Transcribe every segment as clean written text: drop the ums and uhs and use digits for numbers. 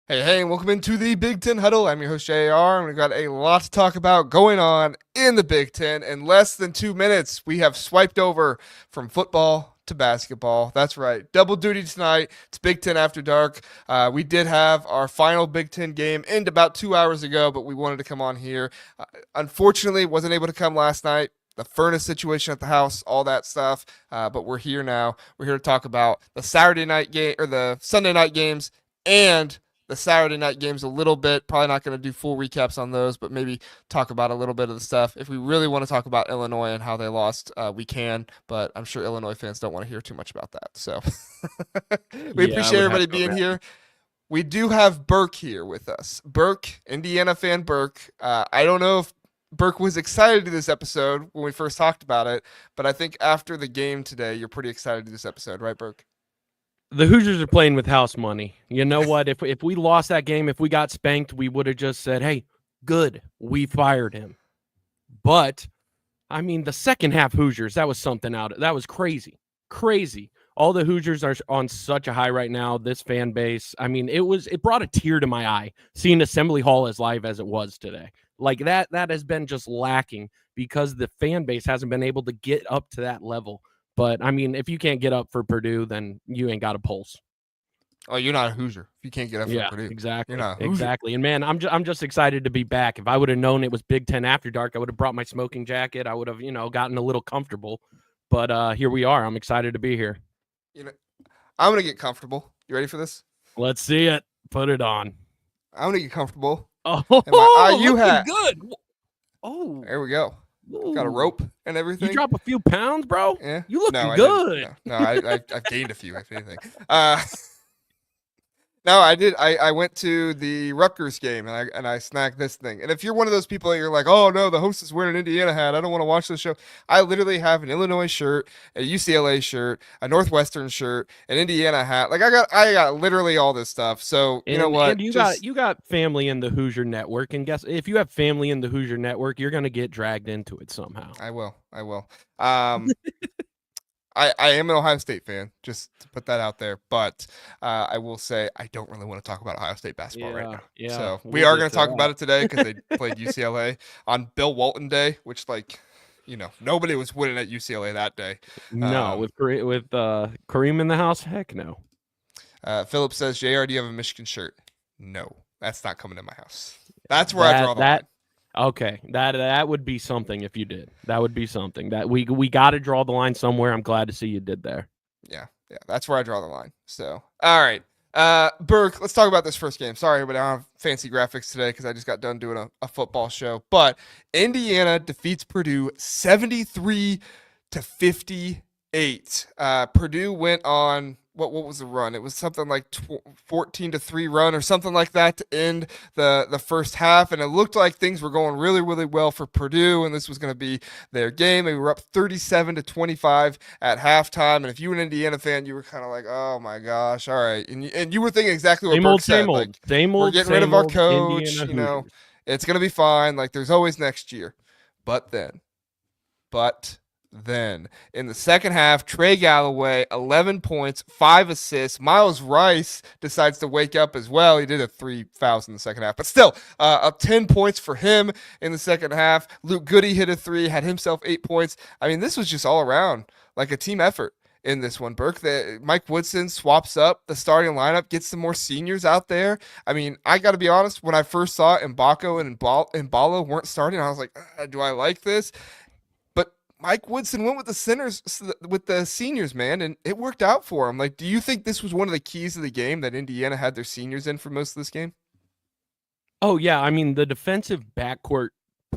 Hey, and welcome into the Big Ten Huddle. I'm your host, JR, and we've got a lot to talk about going on in the Big Ten. In less than 2 minutes, we have swiped over from football to basketball. That's right. Double duty tonight. It's Big Ten After Dark. We did have our final Big Ten game end about 2 hours ago, but we wanted to come on here. Unfortunately, wasn't able to come last night. The furnace situation at the house, all that stuff. But we're here now. We're here to talk about the Saturday night game or the Sunday night games and the Saturday night games a little bit. Probably not going to do full recaps on those, but maybe talk about a little bit of the stuff. If we really want to talk about Illinois and how they lost, we can, but I'm sure Illinois fans don't want to hear too much about that. So we appreciate everybody being here. We do have Burke here with us. Burke, Indiana fan Burke. I don't know if Burke was excited to do this episode when we first talked about it, but I think after the game today, you're pretty excited to do this episode, right, Burke? The Hoosiers are playing with house money. You know what? If we lost that game, if we got spanked, we would have just said, hey, good, we fired him. But, I mean, the second half Hoosiers, that was something out. That was crazy. Crazy. All the Hoosiers are on such a high right now, this fan base. I mean, it brought a tear to my eye seeing Assembly Hall as live as it was today. Like that has been just lacking because the fan base hasn't been able to get up to that level. But, I mean, if you can't get up for Purdue, then you ain't got a pulse. Oh, you're not a Hoosier. If you can't get up for Purdue. Exactly. You're not a Hoosier. Exactly. And, man, I'm just excited to be back. If I would have known it was Big Ten After Dark, I would have brought my smoking jacket. I would have, gotten a little comfortable. But here we are. I'm excited to be here. I'm going to get comfortable. You ready for this? Let's see it. Put it on. I'm going to get comfortable. Oh, my IU hat. Good. Oh. There we go. Ooh. Got a rope and everything. You drop a few pounds, bro? Yeah. You looking good. I've gained a few, if anything. No, I did. I went to the Rutgers game and I snagged this thing. And if you're one of those people that you're like, oh no, the host is wearing an Indiana hat, I don't want to watch this show. I literally have an Illinois shirt, a UCLA shirt, a Northwestern shirt, an Indiana hat. Like I got literally all this stuff. So you know what? And you got family in the Hoosier Network, and guess if you have family in the Hoosier Network, you're gonna get dragged into it somehow. I will. I am an Ohio State fan, just to put that out there. But I will say I don't really want to talk about Ohio State basketball right now. Yeah, so we are going to talk about it today because they played UCLA on Bill Walton Day, which, nobody was winning at UCLA that day. No, with Kareem in the house, heck no. Philip says, JR, do you have a Michigan shirt? No, that's not coming to my house. That's where I draw the line. Okay, that would be something if you did. That would be something that we got to draw the line somewhere. I'm glad to see you did there. Yeah, that's where I draw the line. So, all right, Burke, let's talk about this first game. Sorry, but I don't have fancy graphics today because I just got done doing a football show. But Indiana defeats Purdue 73-58. Purdue went on. What was the run? It was something like 14-3 run or something like that to end the first half, and it looked like things were going really, really well for Purdue, and this was going to be their game. They were up 37-25 at halftime, and if you were an Indiana fan, you were kind of like, "Oh my gosh, all right," and you were thinking exactly what Burke said. We're getting rid of our coach. It's going to be fine. Like there's always next year, but then. Then in the second half, Trey Galloway, 11 points, 5 assists. Miles Rice decides to wake up as well. He did have 3 fouls in the second half, but still, up 10 points for him in the second half. Luke Goody hit a 3, had himself 8 points. I mean, this was just all around like a team effort in this one. Burke, Mike Woodson swaps up the starting lineup, gets some more seniors out there. I mean, I got to be honest, when I first saw Mbako and Mbalo weren't starting, I was like, do I like this? Mike Woodson went with the seniors, man, and it worked out for him. Like, do you think this was one of the keys of the game that Indiana had their seniors in for most of this game? Oh, yeah. I mean, the defensive backcourt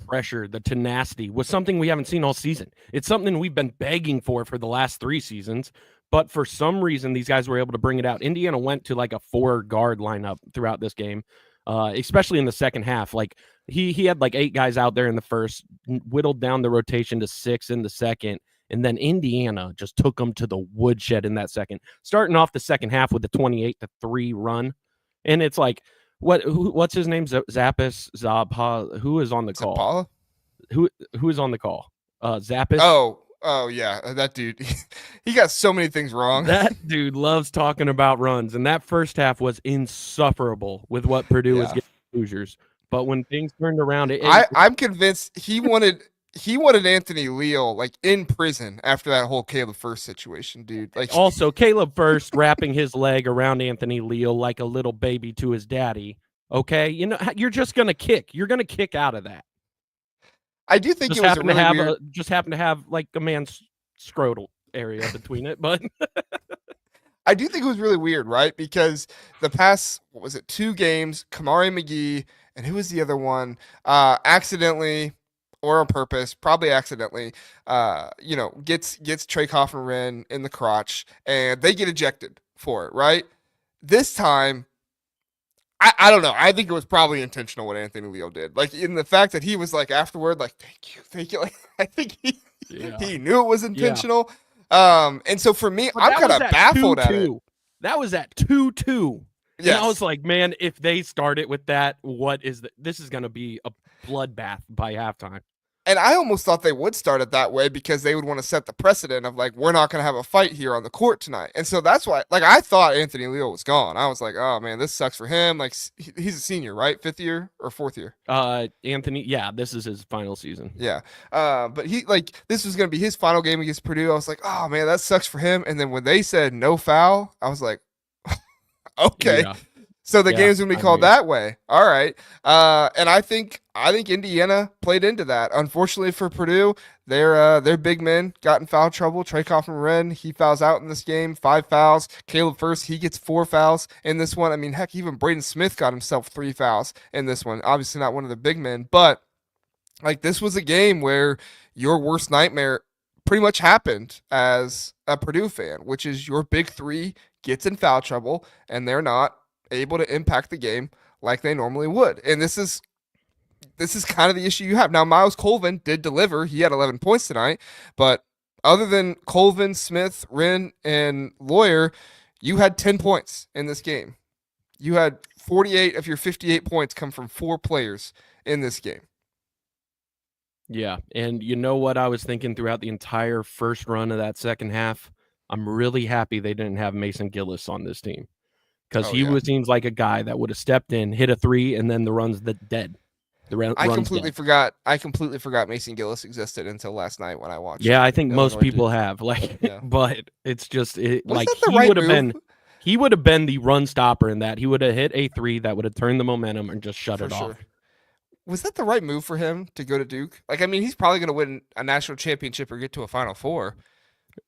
pressure, the tenacity was something we haven't seen all season. It's something we've been begging for the last 3 seasons, but for some reason, these guys were able to bring it out. Indiana went to like a 4-guard lineup throughout this game, especially in the second half. Like, He had like 8 guys out there in the first, whittled down the rotation to 6 in the second, and then Indiana just took them to the woodshed in that second, starting off the second half with a 28-3 run. And it's like, what's his name? Zappis? Zabha? Who is on the call? Zapala? Who is on the call? Zappis? Oh, Oh yeah, that dude. He got so many things wrong. That dude loves talking about runs, and that first half was insufferable with what Purdue was Yeah. getting Hoosiers. But when things turned around, I'm convinced he wanted Anthony Leal like in prison after that whole Caleb First situation, dude. Like also Caleb First wrapping his leg around Anthony Leal like a little baby to his daddy. Okay, you're just gonna kick. You're gonna kick out of that. I do think it was a really weird. Just happen to have like a man's scrotal area between it, but I do think it was really weird, right? Because the past, what was it, 2 games, Kamari McGee and who was the other one? Accidentally or on purpose, probably accidentally, gets Trey Coffin in the crotch, and they get ejected for it, right? This time, I don't know. I think it was probably intentional what Anthony Leo did. Like in the fact that he was like afterward, like thank you. Like I think he knew it was intentional. And so for me, I'm kind of baffled at it. That was at 2-2. Yes. And I was like, man, if they start it with that, this is going to be a bloodbath by halftime. And I almost thought they would start it that way because they would want to set the precedent of like, we're not going to have a fight here on the court tonight. And so that's why, like, I thought Anthony Leo was gone. I was like, oh man, this sucks for him. Like, he's a senior, right? 5th year or 4th year? Anthony, yeah, this is his final season. Yeah. But this was going to be his final game against Purdue. I was like, oh man, that sucks for him. And then when they said no foul, I was like, okay. Yeah. So the game's gonna be called that way. All right. And I think Indiana played into that. Unfortunately for Purdue, their big men got in foul trouble. Trey Coffin, he fouls out in this game, 5 fouls. Caleb First, he gets 4 fouls in this one. I mean, heck, even Braden Smith got himself 3 fouls in this one. Obviously not one of the big men, but like this was a game where your worst nightmare pretty much happened as a Purdue fan, which is your big 3 gets in foul trouble and they're not able to impact the game like they normally would. And this is kind of the issue you have. Now, Miles Colvin did deliver. He had 11 points tonight. But other than Colvin, Smith, Wren, and Lawyer, you had 10 points in this game. You had 48 of your 58 points come from 4 players in this game. Yeah, and you know what I was thinking throughout the entire first run of that second half? I'm really happy they didn't have Mason Gillis on this team. Because seems like a guy that would have stepped in, hit a 3, and then the run's dead. I completely forgot Mason Gillis existed until last night when I watched. Yeah, I think most people have. But it's just he would have been the run stopper in that. He would have hit a 3 that would have turned the momentum and just shut it off. Was that the right move for him to go to Duke? Like, I mean, he's probably going to win a national championship or get to a Final Four.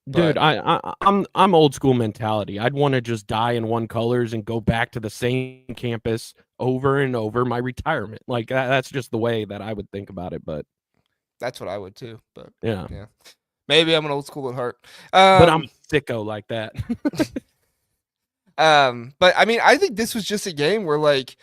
Dude, I'm old school mentality. I'd want to just die in one colors and go back to the same campus over and over my retirement. Like that's just the way that I would think about it. But that's what I would too. But yeah. Maybe I'm an old school at heart. But I'm sicko like that. But I mean, I think this was just a game where like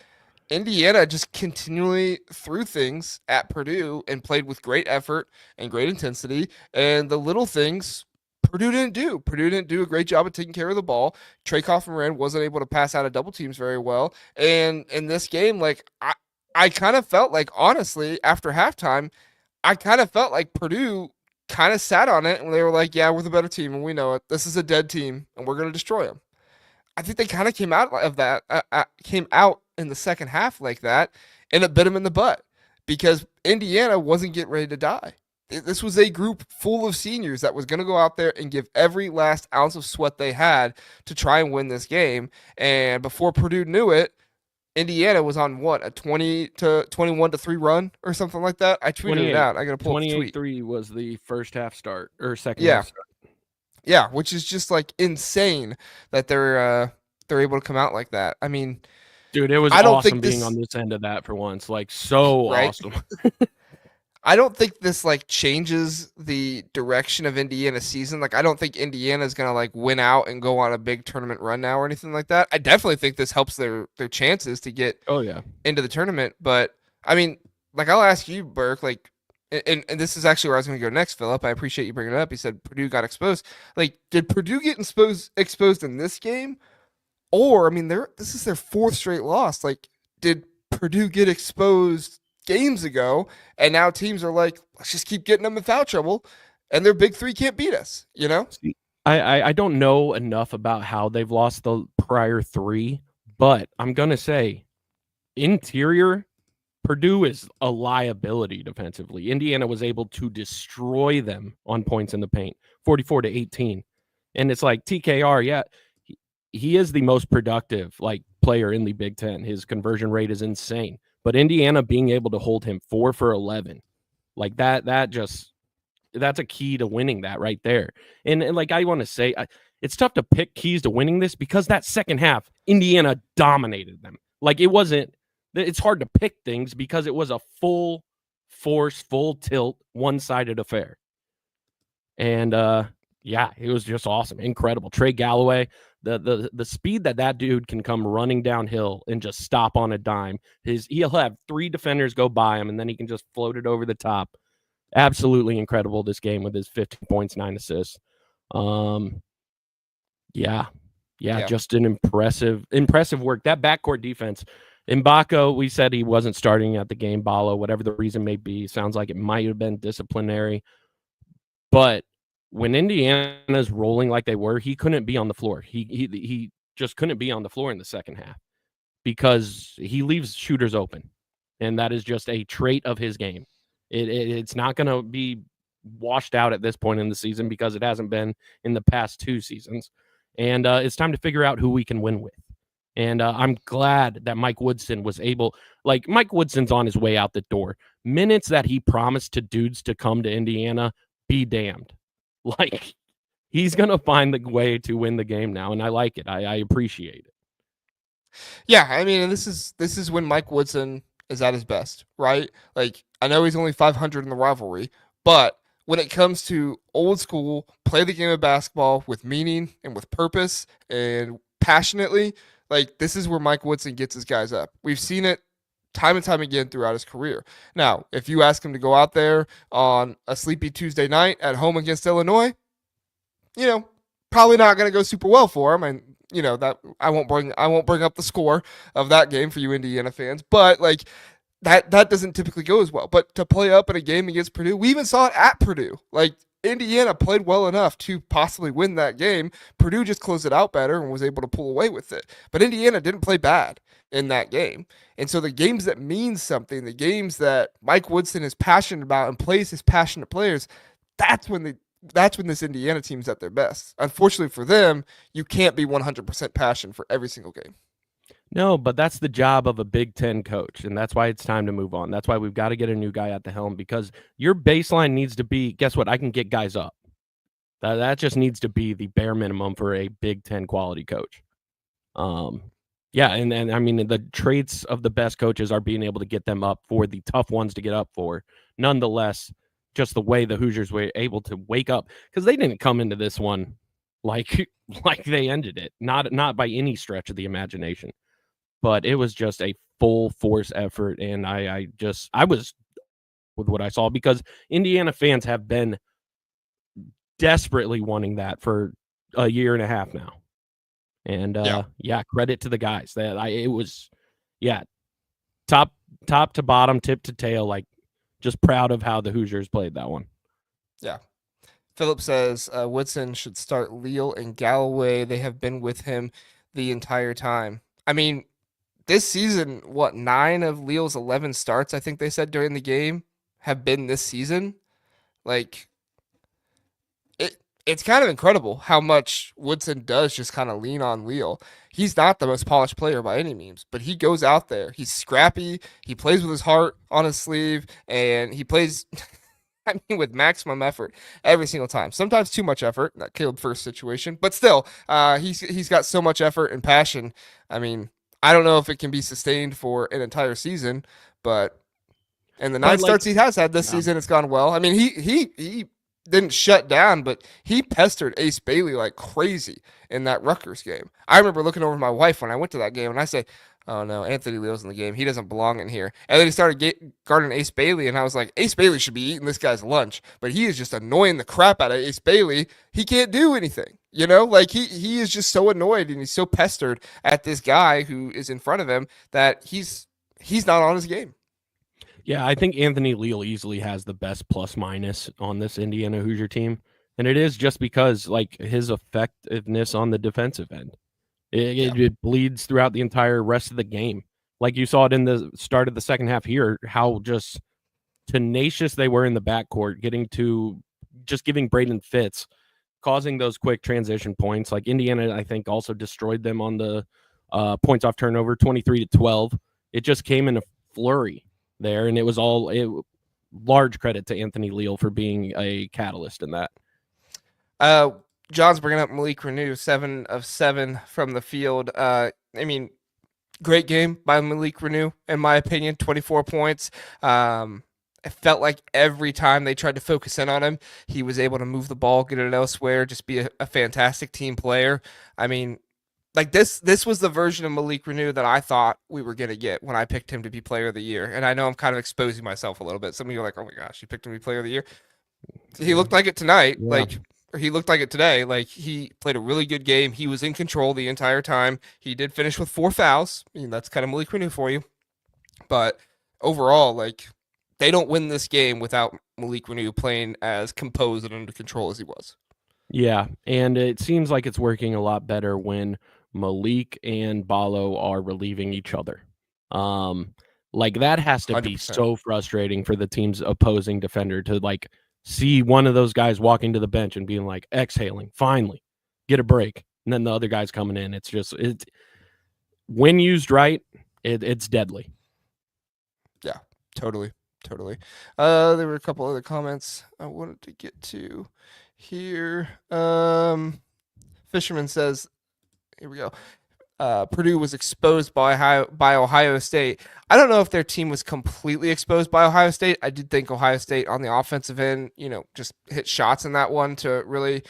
Indiana just continually threw things at Purdue and played with great effort and great intensity, and the little things Purdue didn't do. Purdue didn't do a great job of taking care of the ball. Trey Coffin wasn't able to pass out of double teams very well. And in this game, like I kind of felt like, honestly, after halftime, I kind of felt like Purdue kind of sat on it and they were like, yeah, we're the better team and we know it. This is a dead team and we're going to destroy them. I think they kind of came out of that, came out in the second half like that, and it bit them in the butt because Indiana wasn't getting ready to die. This was a group full of seniors that was going to go out there and give every last ounce of sweat they had to try and win this game. And before Purdue knew it, Indiana was on what, a 21-3 run or something like that. I tweeted it out. I got to pull up the tweet. 28-3 was the first half start or second half start. Yeah, which is just like insane that they're able to come out like that. I mean, dude, it was awesome being on this end of that for once. Like so awesome. I don't think this like changes the direction of Indiana's season. Like I don't think Indiana is gonna like win out and go on a big tournament run now or anything like that. I definitely think this helps their chances to get into the tournament. But I mean, like I'll ask you, Burke, like, and this is actually where I was gonna go next, Philip. I appreciate you bringing it up. You said Purdue got exposed. Like, did Purdue get exposed in this game? Or I mean, this is their 4th straight loss. Like, did Purdue get exposed games ago, and now teams are like, let's just keep getting them in foul trouble and their big three can't beat us, you know? See, I don't know enough about how they've lost the prior 3, but I'm gonna say interior, Purdue is a liability defensively. Indiana was able to destroy them on points in the paint, 44-18. And it's like TKR, yeah, he is the most productive like player in the Big Ten. His conversion rate is insane. But Indiana being able to hold him 4 for 11, like that's a key to winning that right there. And like I want to say, it's tough to pick keys to winning this because that second half, Indiana dominated them. Like it wasn't. It's hard to pick things because it was a full force, full tilt, one-sided affair. And yeah, it was just awesome, incredible. Trey Galloway, the speed that dude can come running downhill and just stop on a dime. He'll have 3 defenders go by him, and then he can just float it over the top. Absolutely incredible this game with his 15 points, 9 assists. Yeah, just an impressive work. That backcourt defense. Mbako, we said he wasn't starting at the game. Balo, whatever the reason may be, sounds like it might have been disciplinary. But when Indiana's rolling like they were, he couldn't be on the floor. He just couldn't be on the floor in the second half because he leaves shooters open, and that is just a trait of his game. It's not going to be washed out at this point in the season because it hasn't been in the past 2 seasons. And it's time to figure out who we can win with. And I'm glad that Mike Woodson was able, like Mike Woodson's on his way out the door. Minutes that he promised to dudes to come to Indiana, be damned. Like he's going to find the way to win the game now. And I like it. I appreciate it. Yeah. I mean, this is when Mike Woodson is at his best, right? Like I know he's only 500 in the rivalry, but when it comes to old school, play the game of basketball with meaning and with purpose and passionately, like this is where Mike Woodson gets his guys up. We've seen it time and time again throughout his career. Now, if you ask him to go out there on a sleepy Tuesday night at home against Illinois, probably not going to go super well for him. And that I won't bring up the score of that game for you Indiana fans, but like that doesn't typically go as well. But to play up in a game against Purdue, we even saw it at Purdue. Like Indiana played well enough to possibly win that game. Purdue just closed it out better and was able to pull away with it. But Indiana didn't play bad in that game. And so the games that mean something, the games that Mike Woodson is passionate about and plays his passionate players, that's when this Indiana team's at their best. Unfortunately for them, you can't be 100% passion for every single game. No, but that's the job of a Big Ten coach, and that's why it's time to move on. That's why we've got to get a new guy at the helm because your baseline needs to be, guess what? I can get guys up. That just needs to be the bare minimum for a Big Ten quality coach. Yeah, and I mean, the traits of the best coaches are being able to get them up for the tough ones to get up for. Nonetheless, just the way the Hoosiers were able to wake up, because they didn't come into this one like they ended it, not by any stretch of the imagination. But it was just a full force effort, and I was with what I saw because Indiana fans have been desperately wanting that for a year and a half now. And credit to the guys it was top to bottom, tip to tail, like just proud of how the Hoosiers played that one. Yeah. Philip says Woodson should start Leal and Galloway. They have been with him the entire time. I mean, this season, 9 of Leal's 11 starts, I think they said during the game, have been this season. Like, it's kind of incredible how much Woodson does just kind of lean on Leal. He's not the most polished player by any means, but he goes out there. He's scrappy. He plays with his heart on his sleeve, and he plays, with maximum effort every single time. Sometimes too much effort, that Caleb First situation, but still, he's got so much effort and passion. I mean, I don't know if it can be sustained for an entire season, but in the 9 starts he has had this season, it's gone well. I mean, he didn't shut down, but he pestered Ace Bailey like crazy in that Rutgers game. I remember looking over my wife when I went to that game, and I said, oh no, Anthony Leal's in the game. He doesn't belong in here. And then he started guarding Ace Bailey, and I was like, Ace Bailey should be eating this guy's lunch, but he is just annoying the crap out of Ace Bailey. He can't do anything. Like he is just so annoyed and he's so pestered at this guy who is in front of him that he's not on his game. Yeah, I think Anthony Leal easily has the best plus minus on this Indiana Hoosier team. And it is just because like his effectiveness on the defensive end. Yeah. It bleeds throughout the entire rest of the game. Like you saw it in the start of the second half here, how just tenacious they were in the backcourt, giving Braden fits, causing those quick transition points. Like Indiana, I think, also destroyed them on the points off turnover, 23-12. It just came in a flurry there, and it was large credit to Anthony Leal for being a catalyst in that. John's bringing up Malik Renew, 7 of 7 from the field. I mean, great game by Malik Renew, in my opinion, 24 points. It felt like every time they tried to focus in on him, he was able to move the ball, get it elsewhere, just be a fantastic team player. I mean, like this was the version of Malik Renew that I thought we were going to get when I picked him to be player of the year. And I know I'm kind of exposing myself a little bit. Some of you are like, oh my gosh, you picked him to be player of the year. He looked like it tonight. Yeah. He looked like it today. Like he played a really good game. He was in control the entire time. He did finish with 4 fouls. I mean, that's kind of Malik Renew for you. But overall, like they don't win this game without Malik Renew playing as composed and under control as he was. Yeah, and it seems like it's working a lot better when Malik and Ballo are relieving each other. Like that has to be 100%. so frustrating for the team's opposing defender to like see one of those guys walking to the bench and being like exhaling, finally, get a break, and then the other guy's coming in. It's just when used right, it's deadly. Yeah, totally. There were a couple other comments I wanted to get to here. Fisherman says, here we go. Purdue was exposed by Ohio State. I don't know if their team was completely exposed by Ohio State. I did think Ohio State on the offensive end, just hit shots in that one to really,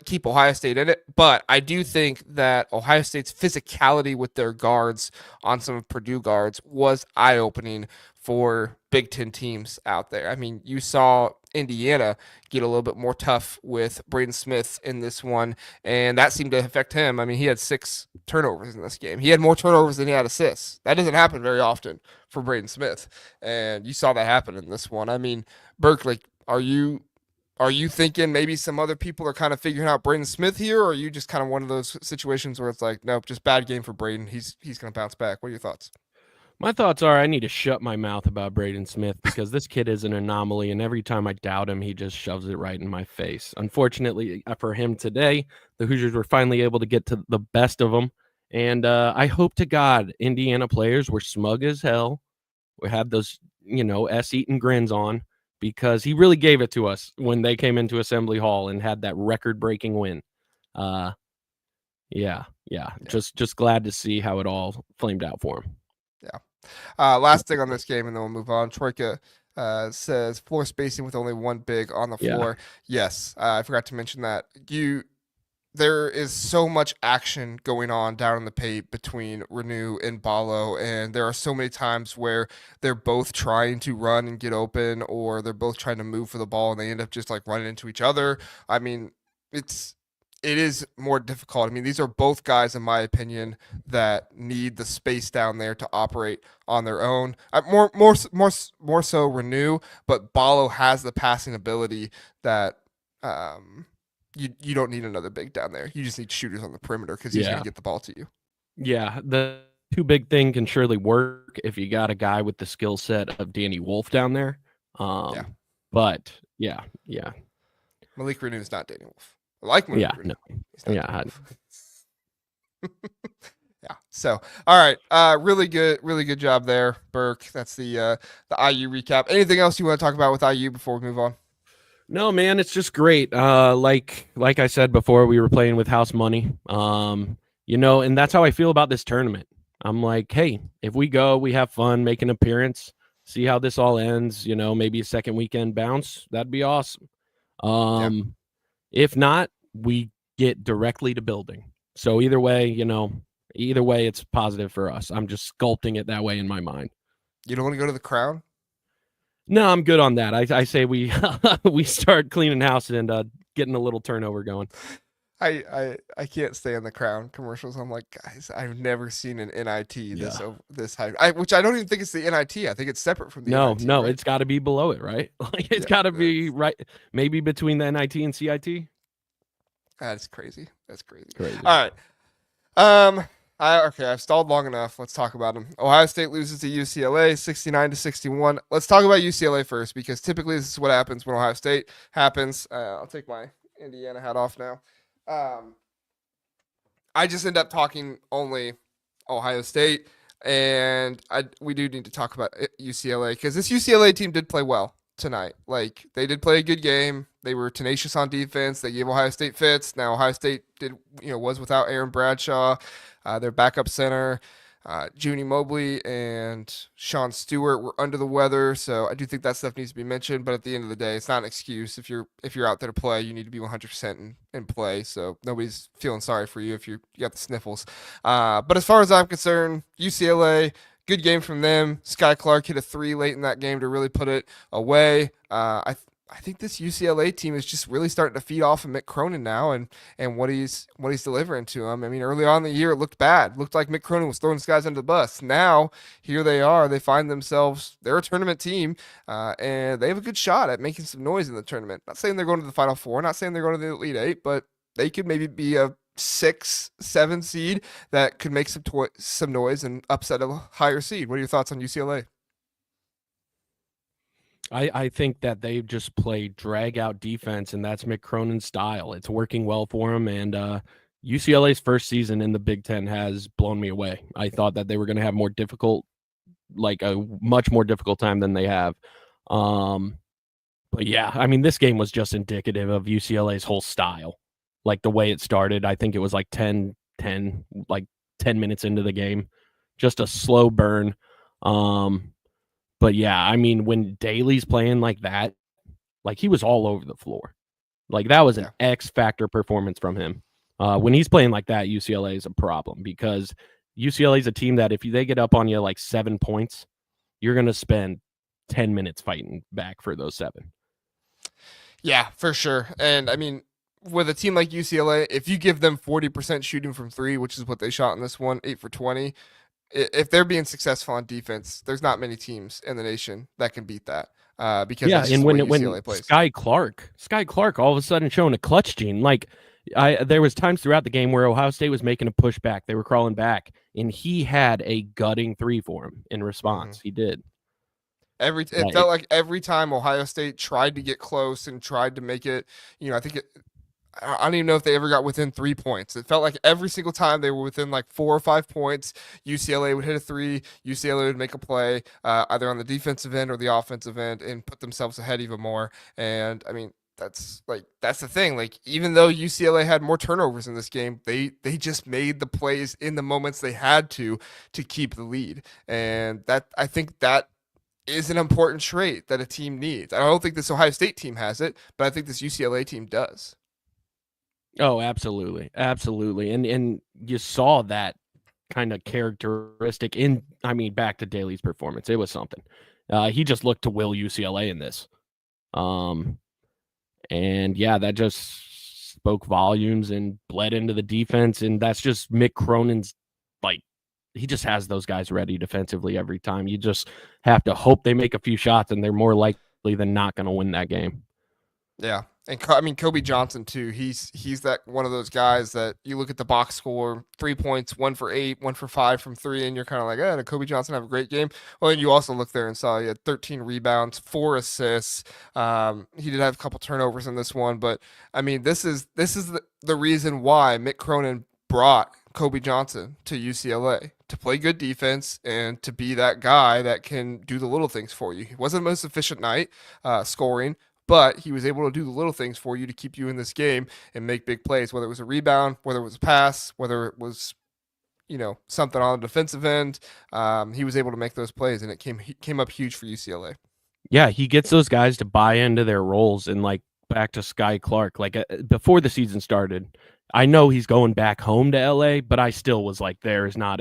keep Ohio State in it. But I do think that Ohio State's physicality with their guards on some of Purdue guards was eye-opening for Big Ten teams out there. I mean, you saw Indiana get a little bit more tough with Braden Smith in this one, and that seemed to affect him. I mean, he had 6 turnovers in this game. He had more turnovers than he had assists. That doesn't happen very often for Braden Smith, and you saw that happen in this one. I mean, Burke, like, are you thinking maybe some other people are kind of figuring out Braden Smith here, or are you just kind of one of those situations where it's like, nope, just bad game for Braden. He's going to bounce back. What are your thoughts? My thoughts are I need to shut my mouth about Braden Smith because this kid is an anomaly, and every time I doubt him, he just shoves it right in my face. Unfortunately for him today, the Hoosiers were finally able to get to the best of them, and I hope to God Indiana players were smug as hell. We had those, S-eating grins on because he really gave it to us when they came into Assembly Hall and had that record-breaking win. Yeah. Just glad to see how it all flamed out for him. Yeah. Last thing on this game, and then we'll move on. Troika says floor spacing with only one big on the floor. Yeah. Yes, I forgot to mention that. There is so much action going on down in the paint between Renew and Ballo, and there are so many times where they're both trying to run and get open, or they're both trying to move for the ball, and they end up just like running into each other. I mean, it is more difficult. I mean, these are both guys, in my opinion, that need the space down there to operate on their own. More so Renew, but Ballo has the passing ability that you don't need another big down there. You just need shooters on the perimeter because he's going to get the ball to you. Yeah, the two big thing can surely work if you got a guy with the skill set of Danny Wolf down there. But yeah. Malik Renew is not Danny Wolf. I like Malik Renew. No. Yeah. Yeah. So, all right. Really good job there, Burke. That's the IU recap. Anything else you want to talk about with IU before we move on? No, man, it's just great. Like I said before, we were playing with house money. And that's how I feel about this tournament. I'm like, hey, if we go, we have fun, make an appearance, see how this all ends, maybe a second weekend bounce. That'd be awesome. If not, we get directly to building. So either way, it's positive for us. I'm just sculpting it that way in my mind. You don't want to go to the Crown? No, I'm good on that. I say we we start cleaning house and getting a little turnover going. I can't stand the Crown commercials. I'm like, guys, I've never seen an NIT Yeah. this high. Which I don't even think it's the NIT. I think it's separate from the No, NIT, no, right? it's got to be below it, right? Like it's Yeah, got to be right, maybe between the NIT and CIT. that's crazy. That's crazy. Crazy. All right. Okay, I've stalled long enough. Let's talk about them. Ohio State loses to UCLA 69-61. Let's talk about UCLA first because typically this is what happens when Ohio State happens. I'll take my Indiana hat off now. Um, I just end up talking only Ohio State, and we do need to talk about UCLA because this UCLA team did play well tonight. Like they did play a good game. They were tenacious on defense. They gave Ohio State fits. Now Ohio State was without Aaron Bradshaw, their backup center. Junie Mobley and Sean Stewart were under the weather, so I do think that stuff needs to be mentioned. But at the end of the day, it's not an excuse. If you're out there to play, you need to be 100% in play. So nobody's feeling sorry for you if you got the sniffles. But as far as I'm concerned, UCLA, good game from them. Sky Clark hit a 3 late in that game to really put it away. I think this UCLA team is just really starting to feed off of Mick Cronin now and what he's delivering to them. I mean, early on in the year it looked bad. It looked like Mick Cronin was throwing these guys under the bus. Now here they are. They find themselves, they're a tournament team, and they have a good shot at making some noise in the tournament. Not saying they're going to the Final Four, not saying they're going to the Elite Eight, but they could maybe be a 6-7 seed that could make some noise and upset a higher seed. What are your thoughts on UCLA? I think that they just play drag out defense, and that's Mick Cronin's style. It's working well for him, and UCLA's first season in the Big Ten has blown me away. I thought that they were going to have a much more difficult time than they have. But yeah, I mean, this game was just indicative of UCLA's whole style. Like the way it started, I think it was like 10 minutes into the game, just a slow burn. But yeah, I mean, when Daly's playing like that, like he was all over the floor. Like that was an X factor performance from him. When he's playing like that, UCLA is a problem because UCLA is a team that if they get up on you like 7 points, you're going to spend 10 minutes fighting back for those 7. Yeah, for sure. And I mean, with a team like UCLA, if you give them 40% shooting from 3, which is what they shot in this one, 8 for 20, if they're being successful on defense, there's not many teams in the nation that can beat that. Because yeah, and when plays. Sky Clark, all of a sudden showing a clutch gene. Like there was times throughout the game where Ohio State was making a pushback, they were crawling back, and he had a gutting 3 for him in response. He did. It felt like every time Ohio State tried to get close and tried to make it, I think I don't even know if they ever got within 3 points. It felt like every single time they were within like 4 or 5 points, UCLA would hit a 3, UCLA would make a play, either on the defensive end or the offensive end, and put themselves ahead even more. And I mean, that's the thing. Like, even though UCLA had more turnovers in this game, they just made the plays in the moments they had to keep the lead. And I think that is an important trait that a team needs. I don't think this Ohio State team has it, but I think this UCLA team does. Oh, absolutely. Absolutely. And you saw that kind of characteristic back to Daly's performance. It was something. He just looked to will UCLA in this. And yeah, that just spoke volumes and bled into the defense. And that's just Mick Cronin's, he just has those guys ready defensively every time. You just have to hope they make a few shots, and they're more likely than not going to win that game. Yeah. And I mean, Kobe Johnson too. He's that one of those guys that you look at the box score, 3 points, 1 for 8, 1 for 5 from 3, and you're kind of like, did Kobe Johnson have a great game? Well, and you also look there and saw he had 13 rebounds, 4 assists. He did have a couple turnovers in this one, but I mean, this is the reason why Mick Cronin brought Kobe Johnson to UCLA to play good defense and to be that guy that can do the little things for you. He wasn't the most efficient night scoring, but he was able to do the little things for you to keep you in this game and make big plays, whether it was a rebound, whether it was a pass, whether it was, something on the defensive end. He was able to make those plays, and it came up huge for UCLA. Yeah, he gets those guys to buy into their roles, and back to Sky Clark, before the season started, I know he's going back home to LA, but I still was like, there is not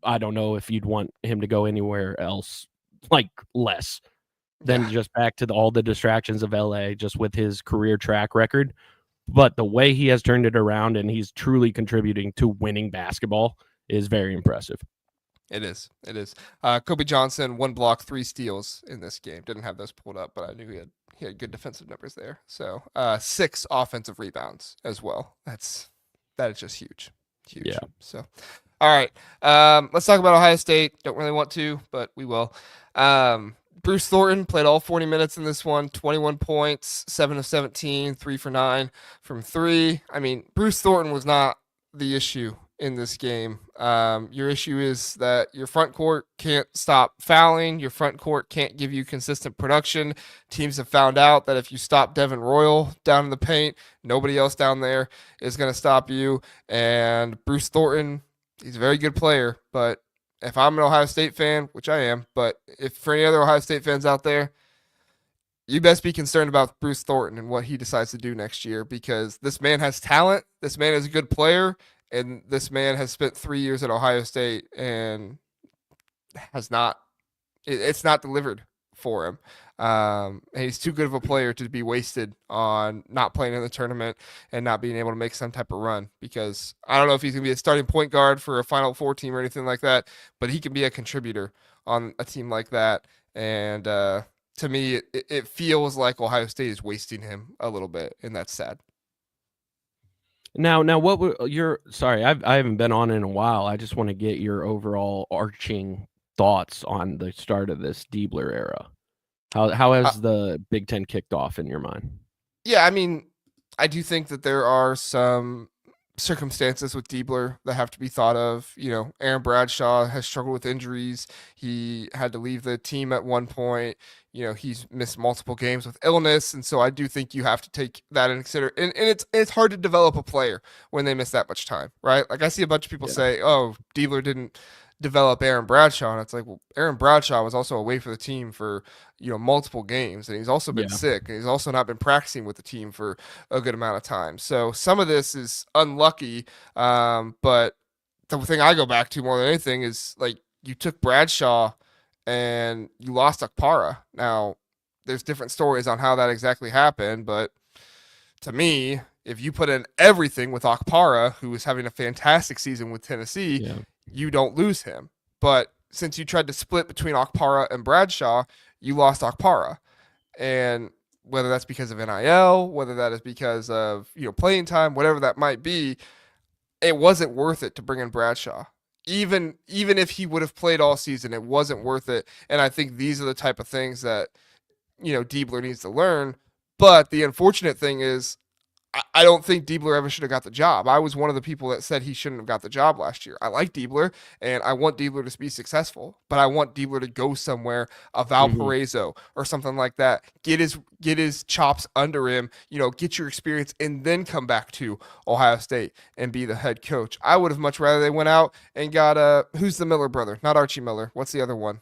I don't know if you'd want him to go anywhere else, less than just back to all the distractions of LA, just with his career track record. but the way he has turned it around and he's truly contributing to winning basketball is very impressive. It is. It is. Kobe Johnson, 1 block, 3 steals in this game. Didn't have those pulled up, but I knew he had good defensive numbers there. So 6 offensive rebounds as well. That is just huge. Huge. Yeah. So all right. Let's talk about Ohio State. Don't really want to, but we will. Bruce Thornton played all 40 minutes in this one, 21 points, 7 of 17, 3 for 9 from 3. I mean, Bruce Thornton was not the issue in this game. Your issue is that your front court can't stop fouling. Your front court can't give you consistent production. Teams have found out that if you stop Devin Royal down in the paint, nobody else down there is going to stop you. And Bruce Thornton, he's a very good player, but if I'm an Ohio State fan, which I am, but if for any other Ohio State fans out there, you best be concerned about Bruce Thornton and what he decides to do next year, because this man has talent. This man is a good player. And this man has spent 3 years at Ohio State and has not, it's not delivered for him. And he's too good of a player to be wasted on not playing in the tournament and not being able to make some type of run, because I don't know if he's going to be a starting point guard for a Final Four team or anything like that, but he can be a contributor on a team like that. And to me, it feels like Ohio State is wasting him a little bit, and that's sad. Now, what were your? Sorry, I haven't been on in a while. I just want to get your overall arching thoughts on the start of this Diebler era. How has the Big Ten kicked off in your mind? Yeah, I mean, I do think that there are some circumstances with Diebler that have to be thought of. You know, Aaron Bradshaw has struggled with injuries. He had to leave the team at one point. You know, he's missed multiple games with illness, and so I do think you have to take that into consider. And it's hard to develop a player when they miss that much time, right? Like, I see a bunch of people say, "Oh, Diebler didn't develop Aaron Bradshaw," and it's like, well, Aaron Bradshaw was also away for the team for multiple games, and he's also been sick, and he's also not been practicing with the team for a good amount of time. So some of this is unlucky, but the thing I go back to more than anything is, like, you took Bradshaw and you lost Akpara. Now, there's different stories on how that exactly happened, but to me, if you put in everything with Akpara, who is having a fantastic season with Tennessee, you don't lose him. But since you tried to split between Akpara and Bradshaw, you lost Akpara. And whether that's because of NIL, whether that is because of playing time, whatever that might be, it wasn't worth it to bring in Bradshaw. Even if he would have played all season, it wasn't worth it. And I think these are the type of things that Diebler needs to learn. But the unfortunate thing is, I don't think Diebler ever should have got the job. I was one of the people that said he shouldn't have got the job last year. I like Diebler, and I want Diebler to be successful, but I want Diebler to go somewhere, a Valparaiso or something like that. Get his chops under him, get your experience, and then come back to Ohio State and be the head coach. I would have much rather they went out and got who's the Miller brother? Not Archie Miller. What's the other one?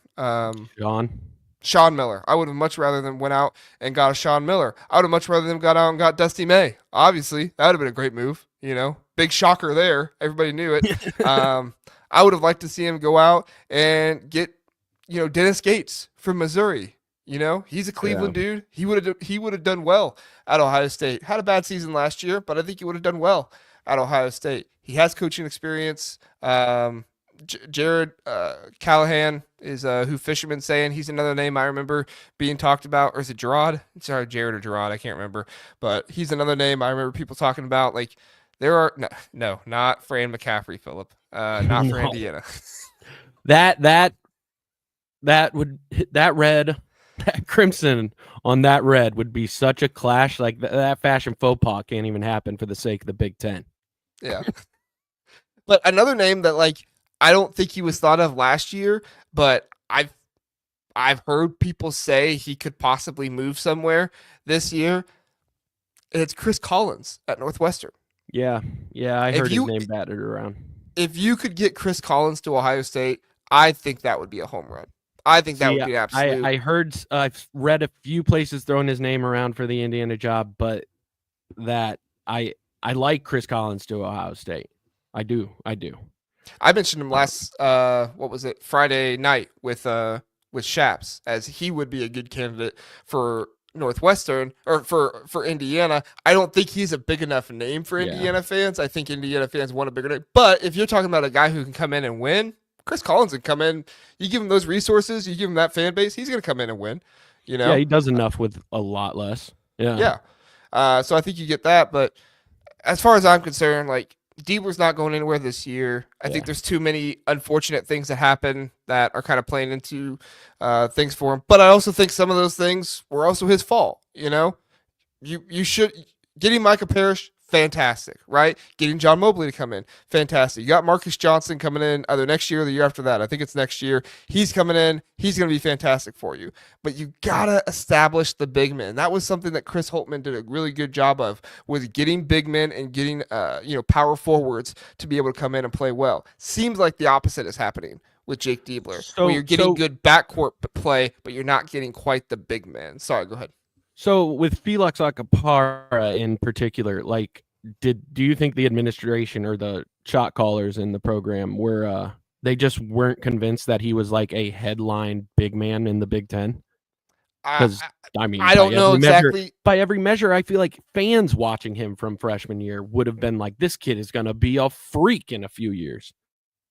Sean Miller. I would have much rather than went out and got a Sean Miller. I would have much rather them got out and got Dusty May. Obviously, that would have been a great move. Big shocker there. Everybody knew it. I would have liked to see him go out and get, Dennis Gates from Missouri. He's a Cleveland dude. He would have done well at Ohio State. Had a bad season last year, but I think he would have done well at Ohio State. He has coaching experience. Jared Callahan is who Fisherman's saying. He's another name I remember being talked about. Or is it Gerard? Sorry, Jared or Gerard. I can't remember. But he's another name I remember people talking about. Like, there are no, not Fran McCaffrey, Philip. Not for Indiana. that crimson on that red would be such a clash. Like that fashion faux pas can't even happen for the sake of the Big Ten. Yeah. But another name that, like, I don't think he was thought of last year, but I've heard people say he could possibly move somewhere this year. And it's Chris Collins at Northwestern. Yeah, I heard his name battered around. If you could get Chris Collins to Ohio State, I think that would be a home run. I think that would be an absolute. I've read a few places throwing his name around for the Indiana job, but that I like Chris Collins to Ohio State. I do. I mentioned him last Friday night with Shaps, as he would be a good candidate for Northwestern or for Indiana. I don't think he's a big enough name for Yeah. Indiana fans. I think Indiana fans want a bigger name. But if you're talking about a guy who can come in and win, Chris Collins can come in. You give him those resources, you give him that fan base, he's going to come in and win. You know? Yeah, he does enough with a lot less. Yeah. Yeah. So I think you get that. But as far as I'm concerned, like Diebler's not going anywhere this year. I think there's too many unfortunate things that happen that are kind of playing into things for him. But I also think some of those things were also his fault. You know, you should getting Micah Parrish, fantastic, right? Getting John Mobley to come in, fantastic. You got Marcus Johnson coming in either next year or the year after that. I think it's next year. He's coming in. He's going to be fantastic for you. But you got to establish the big men. That was something that Chris Holtmann did a really good job of, was getting big men and getting power forwards to be able to come in and play well. Seems like the opposite is happening with Jake Diebler, where you're getting good backcourt play, but you're not getting quite the big men. Sorry, go ahead. So with Felix Akapara in particular, like, do you think the administration or the shot callers in the program were they just weren't convinced that he was like a headline big man in the Big Ten? Because I mean, I don't know exactly. By every measure, I feel like fans watching him from freshman year would have been like, this kid is gonna be a freak in a few years.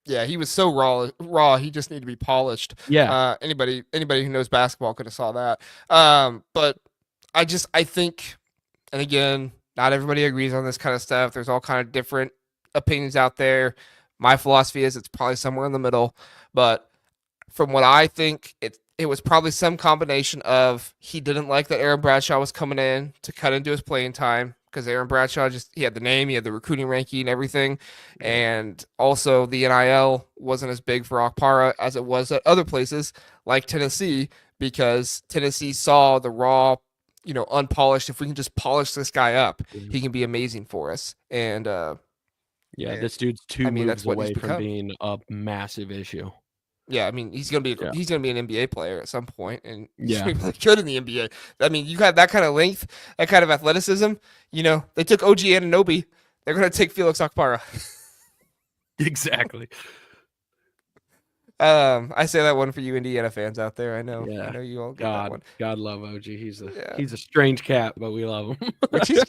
Yeah, he was so raw. He just needed to be polished. Yeah. Anybody who knows basketball could have saw that. But I think, and again, not everybody agrees on this kind of stuff. There's all kind of different opinions out there. My philosophy is it's probably somewhere in the middle. But from what I think, it was probably some combination of he didn't like that Aaron Bradshaw was coming in to cut into his playing time, because Aaron Bradshaw he had the name, he had the recruiting ranking and everything. And also the NIL wasn't as big for Akpara as it was at other places like Tennessee, because Tennessee saw the raw, unpolished. If we can just polish this guy up, he can be amazing for us. And this dude's moves away from being a massive issue. Yeah, I mean, he's gonna be an NBA player at some point, and he's gonna be really good in the NBA. I mean, you have that kind of length, that kind of athleticism. They took OG Anunoby. They're gonna take Felix Akpara. Exactly. I say that one for you Indiana fans out there. I know you all get that one. God love OG. He's a strange cat, but we love him.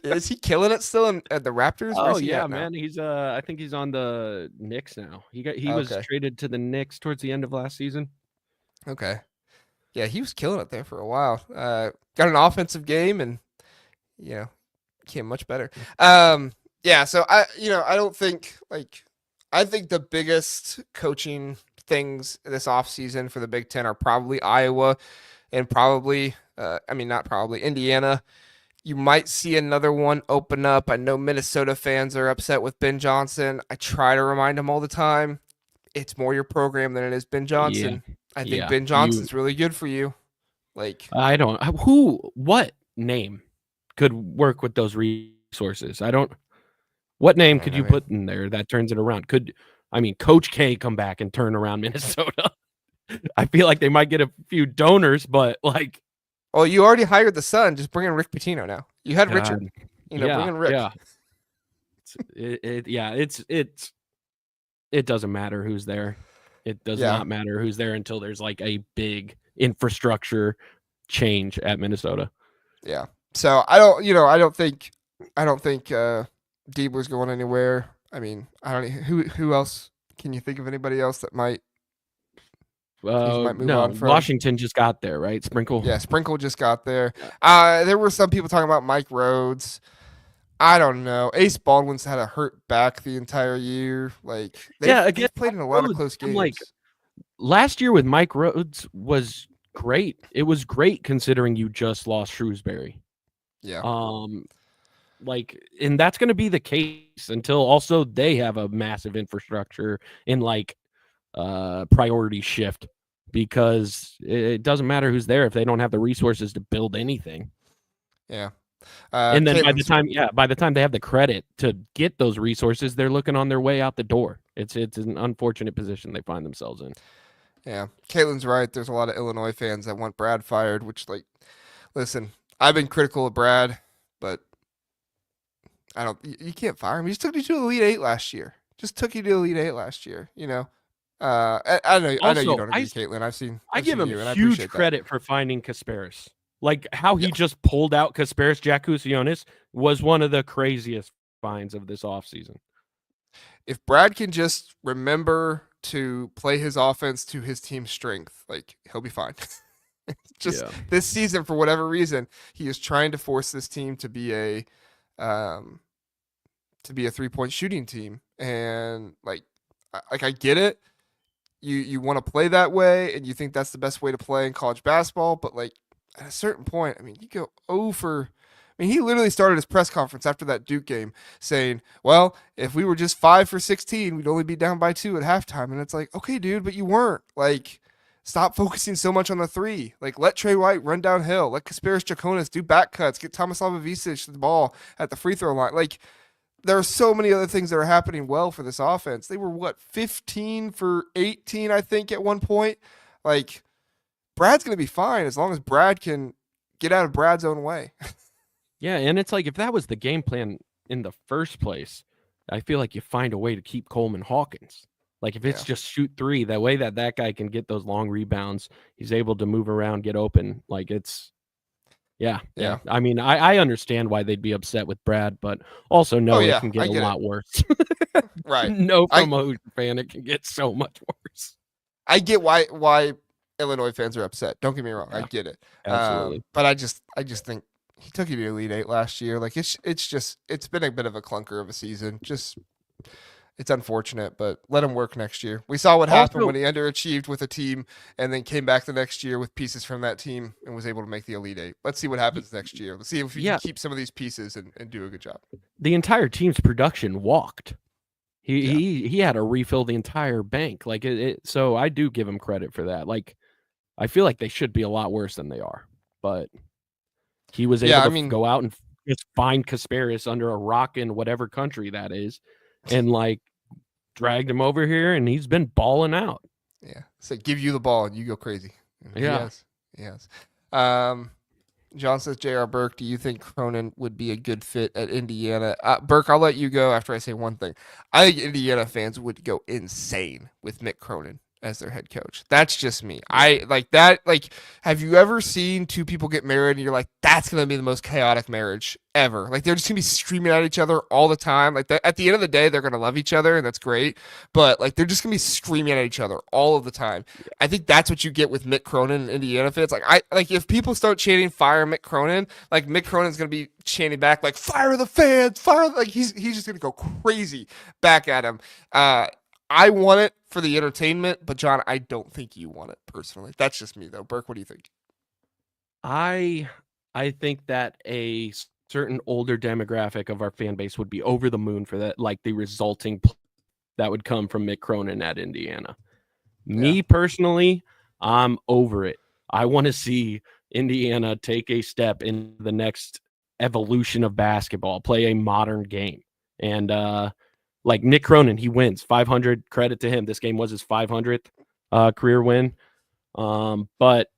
Is he killing it still at the Raptors? Oh yeah, man. He's I think he's on the Knicks now. He was traded to the Knicks towards the end of last season. Okay. Yeah, he was killing it there for a while. Got an offensive game and became much better. So I don't think I think the biggest coaching things this offseason for the Big Ten are probably Iowa and Indiana. You might see another one open up. I know Minnesota fans are upset with Ben Johnson. I try to remind them all the time, it's more your program than it is Ben Johnson. Yeah. I think Ben Johnson's really good for you. What name could work with those resources? What name could you put in there that turns it around? Coach K come back and turn around Minnesota? I feel like they might get a few donors, but well, you already hired the son. Just bring in Rick Pitino now. You had Richard. Bring in Rick. Yeah. It doesn't matter who's there. It does not matter who's there until there's a big infrastructure change at Minnesota. Yeah. So I don't think Diebler's going anywhere. I mean, I don't know who else. Can you think of anybody else that might move on from? Washington just got there, right? Sprinkle. Yeah, Sprinkle just got there. There were some people talking about Mike Rhodes. I don't know. Ace Baldwin's had a hurt back the entire year. They've played in a lot of close games. Last year with Mike Rhodes was great. It was great considering you just lost Shrewsbury. Yeah. And that's going to be the case until also they have a massive infrastructure in priority shift, because it doesn't matter who's there if they don't have the resources to build anything. Yeah. And then by the time they have the credit to get those resources, they're looking on their way out the door. It's an unfortunate position they find themselves in. Yeah. Caitlin's right. There's a lot of Illinois fans that want Brad fired, which listen, I've been critical of Brad, but you can't fire him. He just took you to the Elite Eight last year. I know you don't agree, Caitlin. I give him huge credit for finding Kasparis. Like how he just pulled out Kasparis Jakusionis was one of the craziest finds of this offseason. If Brad can just remember to play his offense to his team's strength, like he'll be fine. Just this season, for whatever reason, he is trying to force this team to be a 3-point shooting team, and like I get it. You want to play that way, and you think that's the best way to play in college basketball, but like at a certain point, I mean, you go over. I mean, he literally started his press conference after that Duke game saying, well, if we were just 5 for 16, we'd only be down by 2 at halftime. And it's like, okay, dude, but you weren't. Like, stop focusing so much on the 3. Like, let Trey White run downhill. Let Kasparis Jakusionis do back cuts. Get Tomislav Ivisic the ball at the free throw line. Like, there are so many other things that are happening well for this offense. They were, 15 for 18, I think, at one point. Like, Brad's going to be fine as long as Brad can get out of Brad's own way. Yeah, and it's like if that was the game plan in the first place, I feel like you find a way to keep Coleman Hawkins. Like if it's just shoot 3, that way that guy can get those long rebounds, he's able to move around, get open. Like it's, yeah. I mean, I understand why they'd be upset with Brad, but also know it can get a lot worse. Right. No, from a Hoosier fan, it can get so much worse. I get why Illinois fans are upset. Don't get me wrong. I get it. Absolutely. But I just think he took you to Elite Eight last year. Like it's been a bit of a clunker of a season. Just it's unfortunate, but let him work next year. We saw what happened when he underachieved with a team and then came back the next year with pieces from that team and was able to make the Elite Eight. Let's see what happens next year. Let's see if we can keep some of these pieces and do a good job. The entire team's production walked. He had to refill the entire bank. Like so I do give him credit for that. Like I feel like they should be a lot worse than they are, but he was able to go out and just find Kasparis under a rock in whatever country that is, and like dragged him over here, and he's been balling out. Yeah, so give you the ball and you go crazy. Yes. John says, J.R. Burke, do you think Cronin would be a good fit at Indiana? Burke, I'll let you go after I say one thing. I think Indiana fans would go insane with Mick Cronin as their head coach. That's just me. I like that. Like, have you ever seen two people get married and you're like, that's going to be the most chaotic marriage ever? Like, they're just going to be screaming at each other all the time. Like, at the end of the day, they're going to love each other, and that's great. But, like, they're just going to be screaming at each other all of the time. I think that's what you get with Mick Cronin and Indiana fans. Like, if people start chanting, fire Mick Cronin, like, Mick Cronin's going to be chanting back, like, fire the fans, fire. Like, he's just going to go crazy back at him. I want it for the entertainment, but John, I don't think you want it personally. That's just me, though. Burke, what do you think? I think that a certain older demographic of our fan base would be over the moon for that, like the resulting that would come from Mick Cronin at Indiana. Me personally, I'm over it. I want to see Indiana take a step in the next evolution of basketball, play a modern game, and like Nick Cronin, he wins 500. Credit to him. This game was his 500th career win. But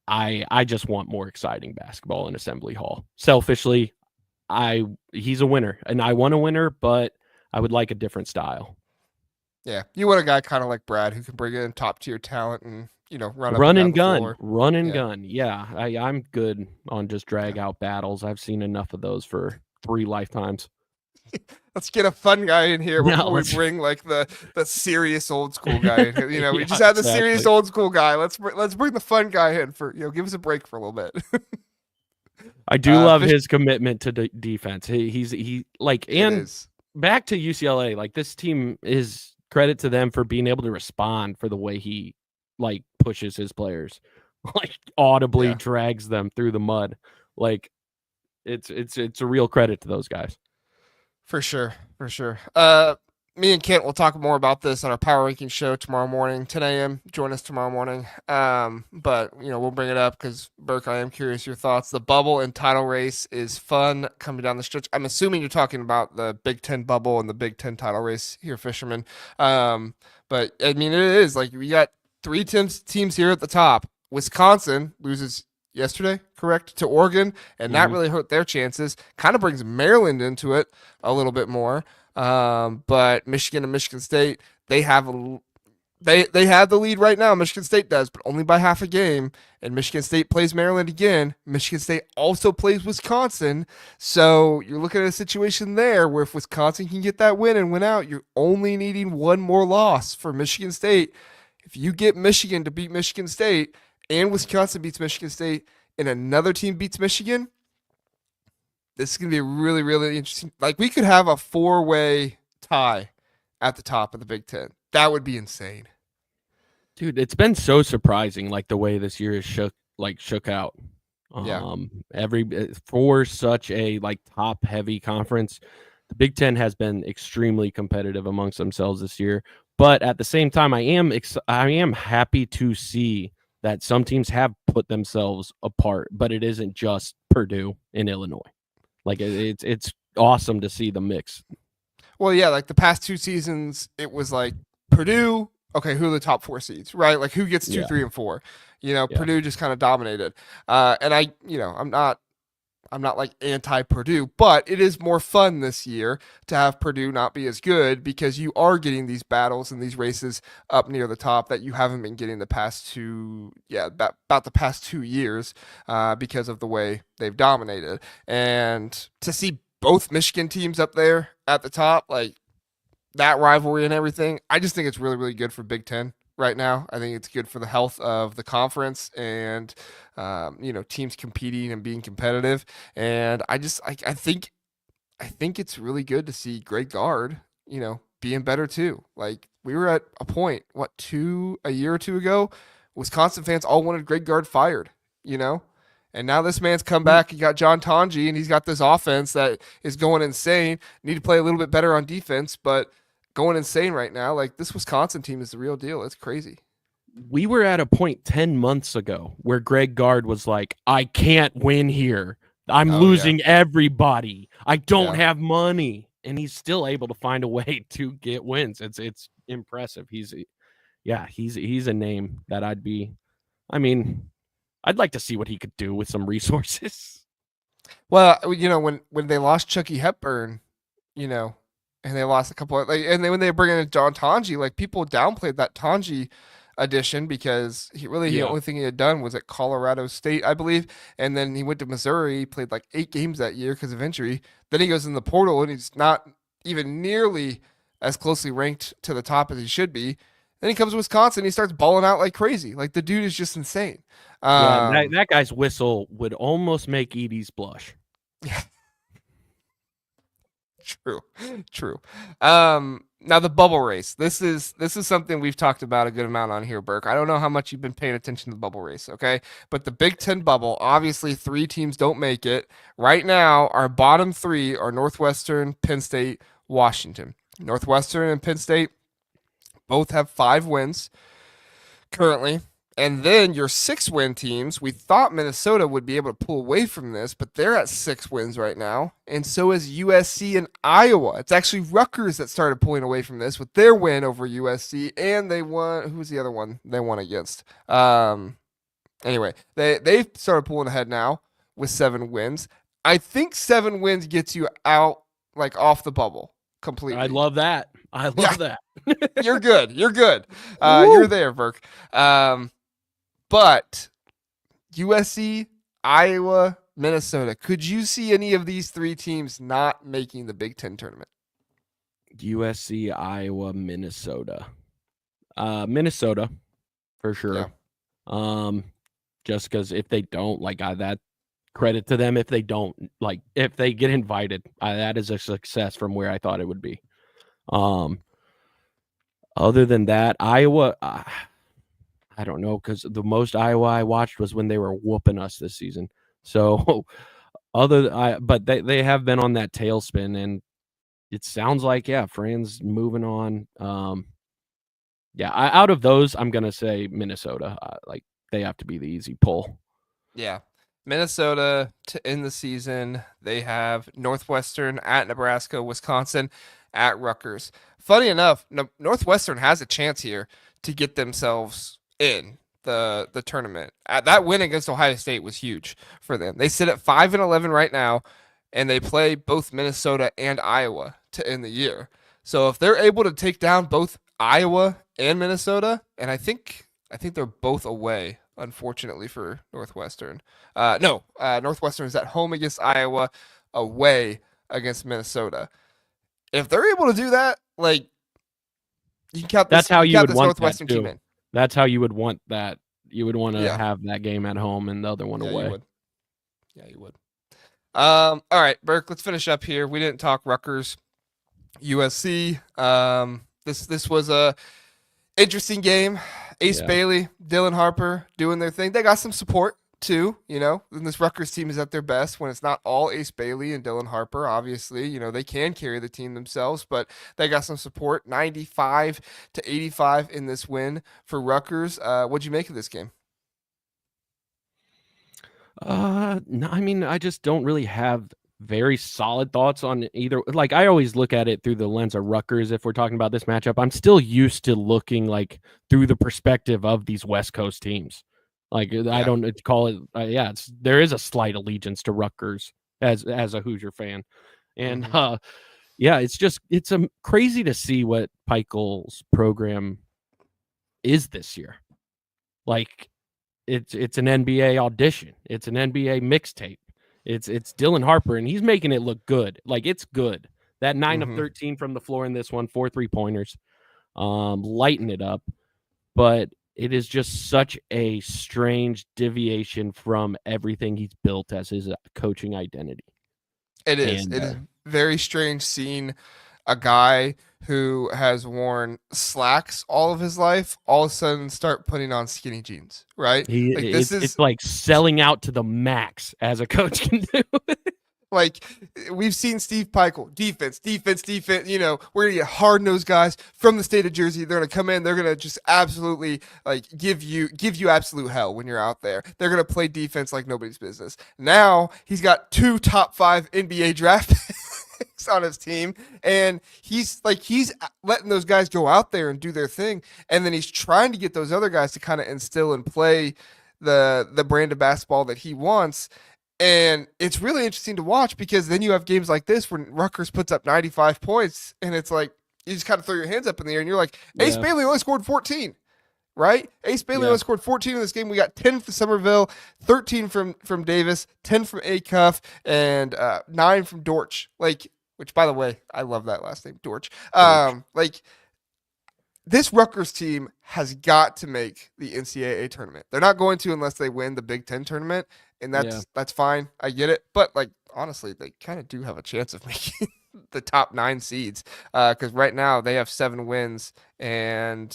I just want more exciting basketball in Assembly Hall. Selfishly, he's a winner, and I want a winner, but I would like a different style. Yeah, you want a guy kind of like Brad who can bring in top tier talent and run and gun. Yeah, I'm good on just drag out battles. I've seen enough of those for 3 lifetimes. Let's get a fun guy in here before we bring like the serious old school guy in here. We just had the serious old school guy. Let's bring the fun guy in for give us a break for a little bit. I do love his commitment to defense. He back to UCLA. Like this team is credit to them for being able to respond for the way he like pushes his players, like audibly drags them through the mud. Like it's a real credit to those guys. For sure. Me and Kent will talk more about this on our Power Ranking show tomorrow morning, 10 a.m. Join us tomorrow morning. But, we'll bring it up because, Burke, I am curious your thoughts. The bubble and title race is fun coming down the stretch. I'm assuming you're talking about the Big Ten bubble and the Big Ten title race here, Fisherman. But, I mean, it is. Like, we got 3 teams here at the top. Wisconsin loses yesterday, correct, to Oregon, and that really hurt their chances. Kind of brings Maryland into it a little bit more. But Michigan and Michigan State, they have They have the lead right now. Michigan State does, but only by half a game. And Michigan State plays Maryland again. Michigan State also plays Wisconsin. So you're looking at a situation there where if Wisconsin can get that win and win out, you're only needing one more loss for Michigan State. If you get Michigan to beat Michigan State and Wisconsin beats Michigan State and another team beats Michigan, this is going to be really, really interesting. Like, we could have a 4-way tie at the top of the Big Ten. That would be insane. Dude, it's been so surprising, like the way this year is shook out. Yeah. For such a like top heavy conference, the Big Ten has been extremely competitive amongst themselves this year. But at the same time, I am happy to see that some teams have put themselves apart, but it isn't just Purdue and Illinois. Like it's awesome to see the mix. Well, yeah, like the past 2 seasons, it was like Purdue. Okay, who are the top 4 seeds, right? Like who gets 2, 3, and 4? Purdue just kind of dominated. And I'm not like anti-Purdue, but it is more fun this year to have Purdue not be as good because you are getting these battles and these races up near the top that you haven't been getting the past 2, about the past 2 years because of the way they've dominated. And to see both Michigan teams up there at the top, like that rivalry and everything, I just think it's really, really good for Big Ten right now. I think it's good for the health of the conference and, teams competing and being competitive. And I think it's really good to see Greg Gard, being better too. Like we were at a point, a year or 2 ago, Wisconsin fans all wanted Greg Gard fired, And now this man's come back. He got John Tonji, and he's got this offense that is going insane. Need to play a little bit better on defense, but going insane right now. Like this Wisconsin team is the real deal. It's crazy. We were at a point 10 months ago where Greg Gard was like, I can't win here. I'm losing everybody. I don't have money. And he's still able to find a way to get wins. It's impressive. He's a name that I'd like to see what he could do with some resources. Well, when they lost Chucky Hepburn, and they lost a couple of, and then when they bring in John Tonji, like people downplayed that Tonji addition because the only thing he had done was at Colorado State, I believe, and then he went to Missouri. He played like 8 games that year because of injury. Then he goes in the portal and he's not even nearly as closely ranked to the top as he should be. Then he comes to Wisconsin. He starts balling out like crazy. Like the dude is just insane. That guy's whistle would almost make Edie's blush. Yeah. True. Now the bubble race. This is something we've talked about a good amount on here, Burke. I don't know how much you've been paying attention to the bubble race, okay? But the Big Ten bubble, obviously 3 teams don't make it. Right now, our bottom 3 are Northwestern, Penn State, Washington. Northwestern and Penn State both have 5 wins currently. And then your 6-win teams, we thought Minnesota would be able to pull away from this, but they're at 6 wins right now. And so is USC and Iowa. It's actually Rutgers that started pulling away from this with their win over USC. And they won. Who was the other one they won against? Anyway, they started pulling ahead now with 7 wins. I think 7 wins gets you out, like off the bubble completely. I love that. That. You're good. You're there, Burke. But USC, Iowa, Minnesota, could you see any of these 3 teams not making the Big Ten tournament? USC, Iowa, Minnesota. Minnesota, for sure. Yeah. Just because if they don't, that credit to them. If they don't, if they get invited, that is a success from where I thought it would be. Other than that, Iowa, I don't know, because the most Iowa I watched was when they were whooping us this season. So but they have been on that tailspin, and it sounds like Fran's moving on. Out of those, I'm gonna say Minnesota. They have to be the easy pull. Yeah, Minnesota to end the season. They have Northwestern at Nebraska, Wisconsin at Rutgers. Funny enough, Northwestern has a chance here to get themselves in the tournament. That win against Ohio State was huge for them. They sit at 5-11 right now, and they play both Minnesota and Iowa to end the year. So if they're able to take down both Iowa and Minnesota, and I think they're both away. Unfortunately for Northwestern, no, Northwestern is at home against Iowa, away against Minnesota. If they're able to do that, like you can count this, That's how you would this want that Northwestern team too. in. That's how you would want that. You would want to Yeah, have that game at home and the other one yeah, away. you would. Yeah, you would. All right, Burke, let's finish up here. We didn't talk Rutgers, USC. This was a interesting game. Ace Bailey, Dylan Harper doing their thing. They got some support too, and this Rutgers team is at their best when it's not all Ace Bailey and Dylan Harper. Obviously, they can carry the team themselves, but they got some support. 95-85 in this win for Rutgers. What'd you make of this game? No, I mean, I just don't really have very solid thoughts on either. Like, I always look at it through the lens of Rutgers. If we're talking about this matchup, I'm still used to looking like through the perspective of these West Coast teams. Like, I don't call it. There is a slight allegiance to Rutgers as a Hoosier fan, and it's crazy to see what Peichel's program is this year. Like, it's an NBA audition. It's an NBA mixtape. It's Dylan Harper, and he's making it look good. Like, it's good. That 9 of 13 from the floor in this one, 4 3-pointers, lighten it up. But it is just such a strange deviation from everything he's built as his coaching identity. It is. It is very strange seeing a guy who has worn slacks all of his life all of a sudden start putting on skinny jeans, right? It's like selling out to the max as a coach can do. Like, we've seen Steve Peichel, defense. We're going to get hard-nosed guys from the state of Jersey. They're going to come in. They're going to just absolutely, like, give you absolute hell when you're out there. They're going to play defense like nobody's business. Now, he's got 2 top 5 NBA draft picks on his team, and he's letting those guys go out there and do their thing, and then he's trying to get those other guys to kind of instill and play the brand of basketball that he wants. And it's really interesting to watch because then you have games like this when Rutgers puts up 95 points, and it's like you just kind of throw your hands up in the air, and you're like, Ace Bailey only scored 14, right? Ace Bailey only scored 14 in this game. We got 10 from Somerville, 13 from Davis, 10 from Acuff, and 9 from Dortch. Like, which, by the way, I love that last name, Dortch. Like, this Rutgers team has got to make the NCAA tournament. They're not going to unless they win the Big Ten tournament, and that's fine. I get it. But, like, honestly, they kind of do have a chance of making the top 9 seeds because right now they have 7 wins, and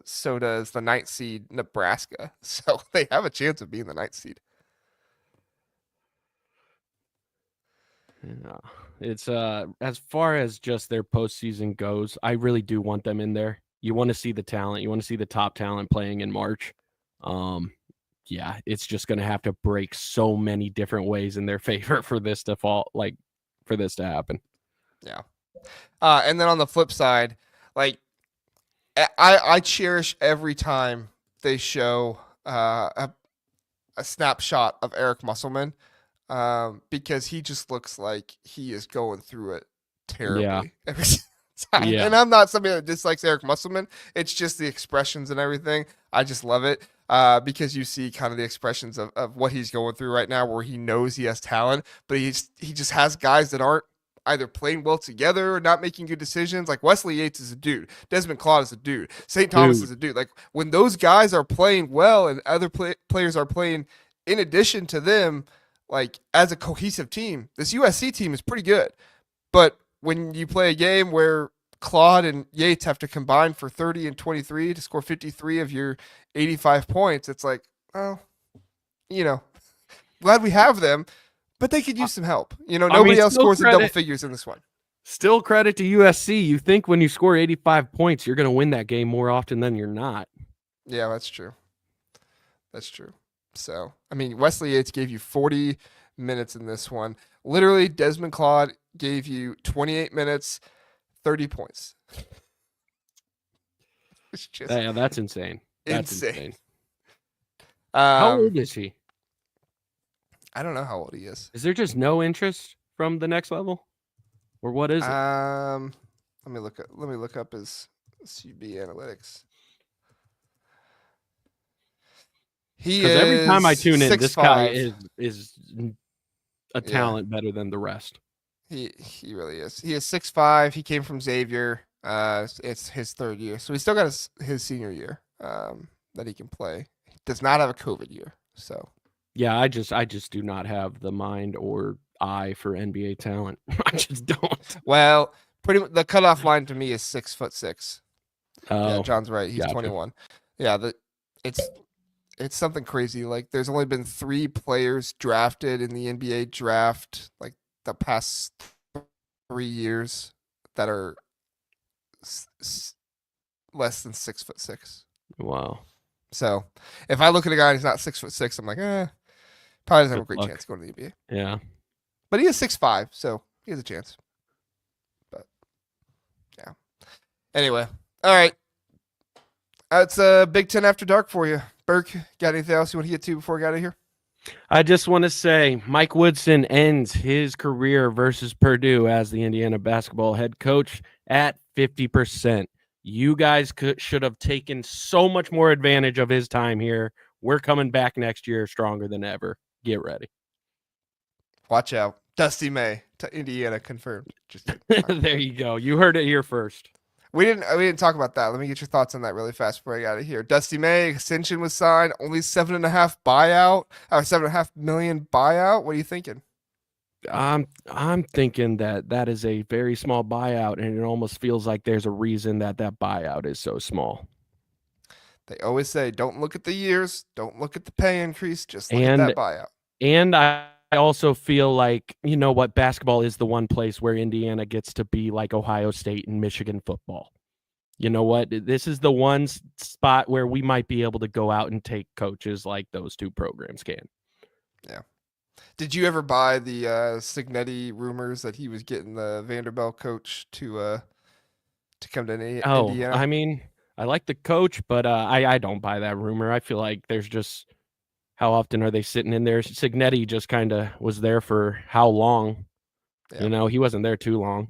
so does the 9th seed Nebraska. So they have a chance of being the 9th seed. Yeah. It's as far as just their postseason goes, I really do want them in there. You want to see the talent. You want to see the top talent playing in March. It's just going to have to break so many different ways in their favor for this to fall, like for this to happen. Yeah. And then on the flip side, like I cherish every time they show a snapshot of Eric Musselman because he just looks like he is going through it terribly every time. Yeah. And I'm not somebody that dislikes Eric Musselman. It's just the expressions and everything. I just love it because you see kind of the expressions of what he's going through right now where he knows he has talent, but he just has guys that aren't either playing well together or not making good decisions. Like Wesley Yates is a dude. Desmond Claude is a dude. St. Thomas is a dude. Like when those guys are playing well and other players are playing in addition to them, like as a cohesive team, this USC team is pretty good. But when you play a game where Claude and Yates have to combine for 30 and 23 to score 53 of your 85 points, it's like, well, glad we have them, but they could use some help. Nobody else scores in double figures in this one. Still credit to USC. You think when you score 85 points, you're going to win that game more often than you're not. Yeah, that's true. That's true. So, I mean, Wesley Yates gave you 40 minutes in this one. Literally, Desmond Claude gave you 28 minutes, 30 points. It's just that's insane. That's insane. How old is he? I don't know how old he is. Is there just no interest from the next level? Or what is it? Let me look up his CB Analytics. He Because every time I tune in, this guy 6'5". is a talent better than the rest. He really is. He is 6'5". He came from Xavier. It's his third year, so he still got his senior year that he can play. He does not have a COVID year, so yeah, I just do not have the mind or eye for NBA talent. I just don't. Well, the cutoff line to me is 6'6". Oh, Yeah, John's right. He's gotcha. 21. Yeah, it's something crazy. Like there's only been 3 players drafted in the NBA draft like the past 3 years that are less than 6'6". Wow. So if I look at a guy and he's not 6'6", I'm like, probably doesn't have a great chance to go to the NBA. Yeah. But he is 6'5", so he has a chance. But yeah. Anyway, all right. That's Big Ten After Dark for you. Burke, got anything else you want to get to before we get out of here? I just want to say Mike Woodson ends his career versus Purdue as the Indiana basketball head coach at 50%. You guys should have taken so much more advantage of his time here. We're coming back next year stronger than ever. Get ready. Watch out. Dusty May to Indiana confirmed. Just there you go. You heard it here first. We didn't talk about that. Let me get your thoughts on that really fast before I get out of here. Dusty May extension was signed, only $7.5 million buyout. What are you thinking? I'm thinking that is a very small buyout, and it almost feels like there's a reason that buyout is so small. They always say, don't look at the years, don't look at the pay increase, just look at that buyout. And I also feel like, you know what, basketball is the one place where Indiana gets to be like Ohio State and Michigan football. You know what? This is the one spot where we might be able to go out and take coaches like those 2 programs can. Yeah. Did you ever buy the Signetti rumors that he was getting the Vanderbilt coach to come to Indiana? I mean, I like the coach, but I don't buy that rumor. I feel like there's just, how often are they sitting in there? Signetti just kind of was there for how long? Yeah. You know, he wasn't there too long.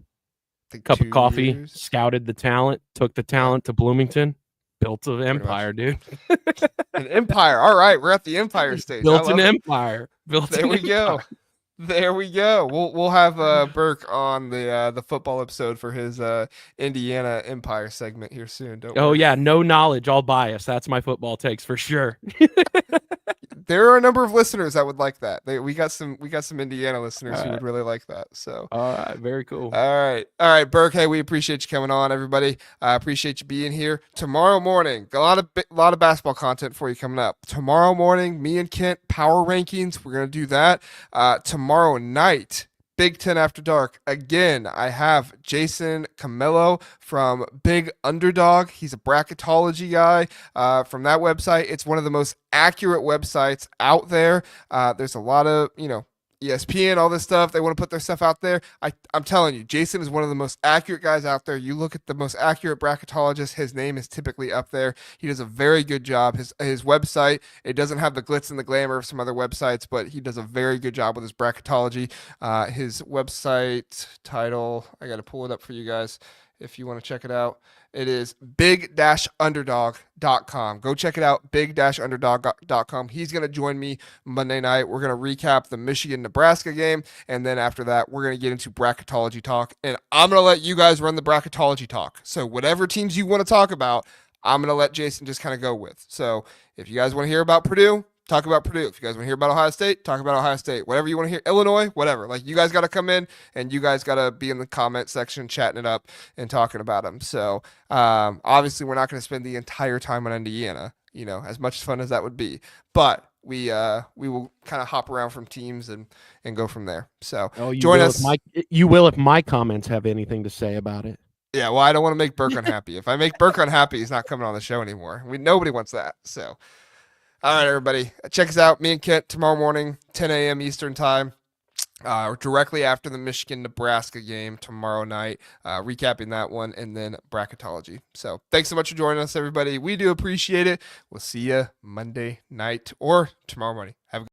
Cup of coffee, years. Scouted the talent, took the talent to Bloomington, built an empire, dude. An empire. All right, we're at the empire stage. Built an empire. There we go. There we go. We'll have Burke on the football episode for his Indiana Empire segment here soon. Don't worry. Yeah, no knowledge, all bias. That's my football takes for sure. There are a number of listeners that would like that. We got some Indiana listeners who would really like that. So all right, very cool. All right, Burke. Hey, we appreciate you coming on, everybody. I appreciate you being here. Tomorrow morning, a lot of basketball content for you coming up. Tomorrow morning, me and Kent power rankings. We're gonna do that. Tomorrow night, Big Ten After Dark. Again, I have Jason Camillo from Big Underdog. He's a bracketology guy from that website. It's one of the most accurate websites out there. There's a lot of, ESPN, all this stuff. They want to put their stuff out there. I'm telling you, Jason is one of the most accurate guys out there. You look at the most accurate bracketologist, his name is typically up there. He does a very good job. His website, it doesn't have the glitz and the glamour of some other websites, but he does a very good job with his bracketology. His website title, I got to pull it up for you guys if you want to check it out. It is big-underdog.com. Go check it out, big-underdog.com. He's going to join me Monday night. We're going to recap the Michigan-Nebraska game, and then after that, we're going to get into bracketology talk, and I'm going to let you guys run the bracketology talk. So whatever teams you want to talk about, I'm going to let Jason just kind of go with. So if you guys want to hear about Purdue, talk about Purdue. If you guys want to hear about Ohio State, talk about Ohio State. Whatever you want to hear, Illinois, whatever. Like, you guys got to come in and you guys got to be in the comment section chatting it up and talking about them. So obviously we're not going to spend the entire time on Indiana, as much fun as that would be. But we will kind of hop around from teams and go from there. So join us. You will if my comments have anything to say about it. Yeah, well, I don't want to make Burke unhappy. If I make Burke unhappy, he's not coming on the show anymore. Nobody wants that. So. All right, everybody. Check us out. Me and Kent tomorrow morning, 10 a.m. Eastern time, directly after the Michigan-Nebraska game tomorrow night, recapping that one, and then bracketology. So thanks so much for joining us, everybody. We do appreciate it. We'll see you Monday night or tomorrow morning. Have a good